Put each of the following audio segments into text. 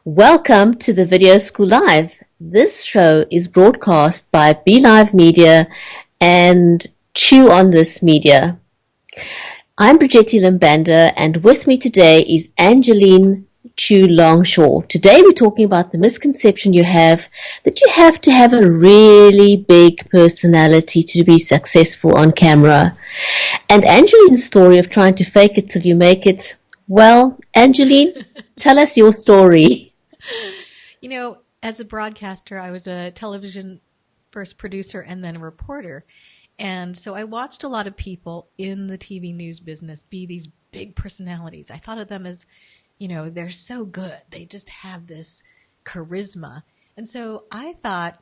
Welcome to the Video School Live. This show is broadcast by Be Live Media and Chew on This Media. I'm Brigitte Limbanda, and with me today is Angeline Chew Longshore. Today we're talking about the misconception you have that you have to have a really big personality to be successful on camera. And Angeline's story of trying to fake it till you make it. Well, Angeline, tell us your story. You know, as a broadcaster, I was a television first producer and then a reporter. And so I watched a lot of people in the TV news business be these big personalities. I thought of them as, you know, they're so good. They just have this charisma. And so I thought,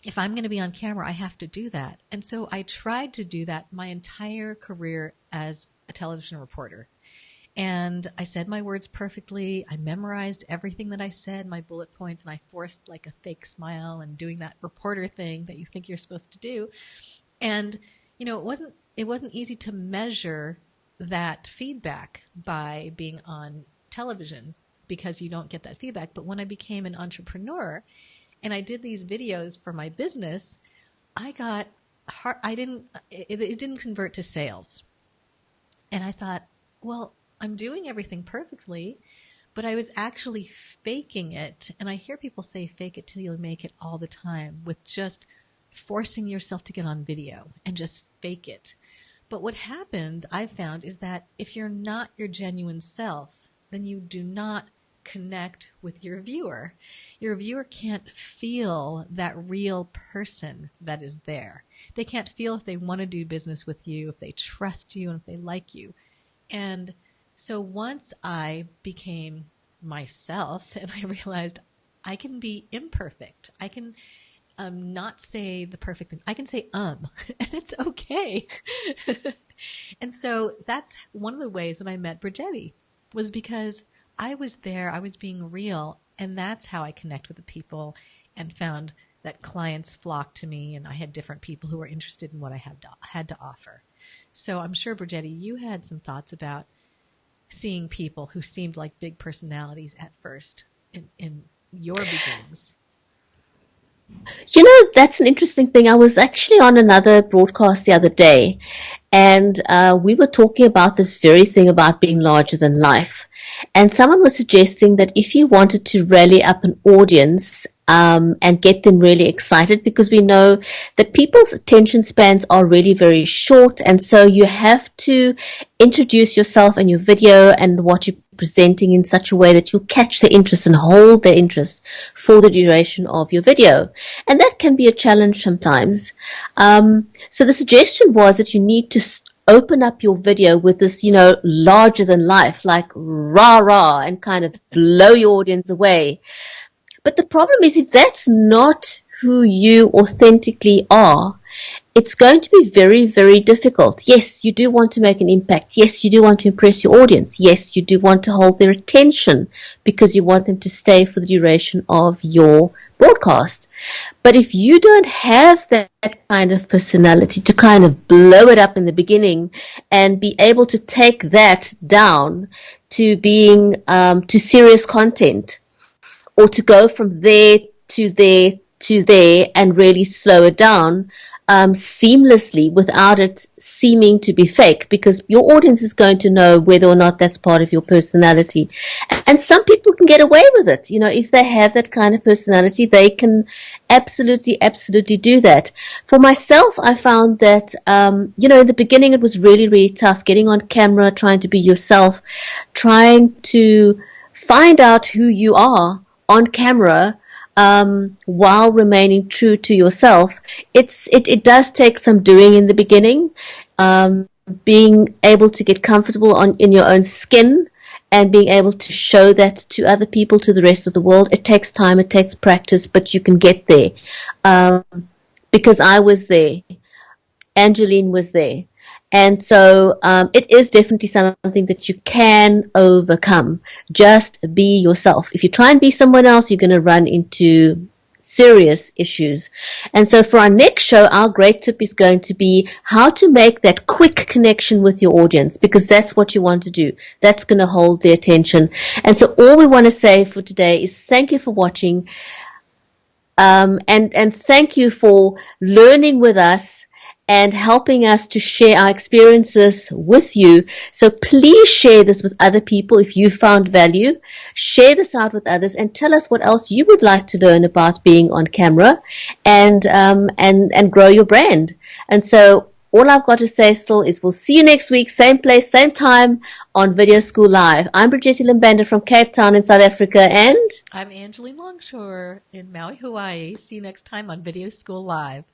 if I'm going to be on camera, I have to do that. And so I tried to do that my entire career as a television reporter. And I said my words perfectly. I memorized everything that I said, my bullet points, and I forced like a fake smile and doing that reporter thing that you think you're supposed to do. And, you know, it wasn't easy to measure that feedback by being on television because you don't get that feedback. But when I became an entrepreneur and I did these videos for my business, it didn't convert to sales. And I thought, well, I'm doing everything perfectly, but I was actually faking it. And I hear people say fake it till you make it all the time with just forcing yourself to get on video and just fake it. But what happens, I've found, is that if you're not your genuine self, then you do not connect with your viewer. Your viewer can't feel that real person that is there. They can't feel if they want to do business with you, if they trust you, and if they like you. And so once I became myself and I realized I can be imperfect, I can not say the perfect thing. I can say and it's okay. And so that's one of the ways that I met Brigitte, was because I was there, I was being real, and that's how I connect with the people and found that clients flocked to me, and I had different people who were interested in what I had to offer. So I'm sure, Brigitte, you had some thoughts about seeing people who seemed like big personalities at first in your beginnings. You know, that's an interesting thing. I was actually on another broadcast the other day, and we were talking about this very thing about being larger than life. And someone was suggesting that if you wanted to rally up an audience and get them really excited, because we know that people's attention spans are really very short, and so you have to introduce yourself and your video and what you're presenting in such a way that you'll catch their interest and hold their interest for the duration of your video. And that can be a challenge sometimes. So the suggestion was that you need to open up your video with this, you know, larger than life, like rah rah, and kind of blow your audience away. But the problem is, if that's not who you authentically are, it's going to be very, very difficult. Yes, you do want to make an impact. Yes, you do want to impress your audience. Yes, you do want to hold their attention because you want them to stay for the duration of your broadcast. But if you don't have that kind of personality to kind of blow it up in the beginning and be able to take that down to being to serious content, or to go from there to there to there and really slow it down seamlessly without it seeming to be fake, because your audience is going to know whether or not that's part of your personality. And some people can get away with it. You know, if they have that kind of personality, they can absolutely do that. For myself, I found that, you know, in the beginning it was really, really tough getting on camera, trying to be yourself, trying to find out who you are on camera, while remaining true to yourself. It does take some doing in the beginning, being able to get comfortable in your own skin and being able to show that to other people, to the rest of the world. It takes time, it takes practice, but you can get there. Because I was there, Angeline was there. And so it is definitely something that you can overcome. Just be yourself. If you try and be someone else, you're going to run into serious issues. And so for our next show, our great tip is going to be how to make that quick connection with your audience, because that's what you want to do. That's going to hold their attention. And so all we want to say for today is thank you for watching, and thank you for learning with us and helping us to share our experiences with you. So please share this with other people if you found value. Share this out with others and tell us what else you would like to learn about being on camera, and grow your brand. And so all I've got to say still is we'll see you next week, same place, same time on Video School Live. I'm Bridget Limbanda from Cape Town in South Africa, and I'm Angeline Longshore in Maui, Hawaii. See you next time on Video School Live.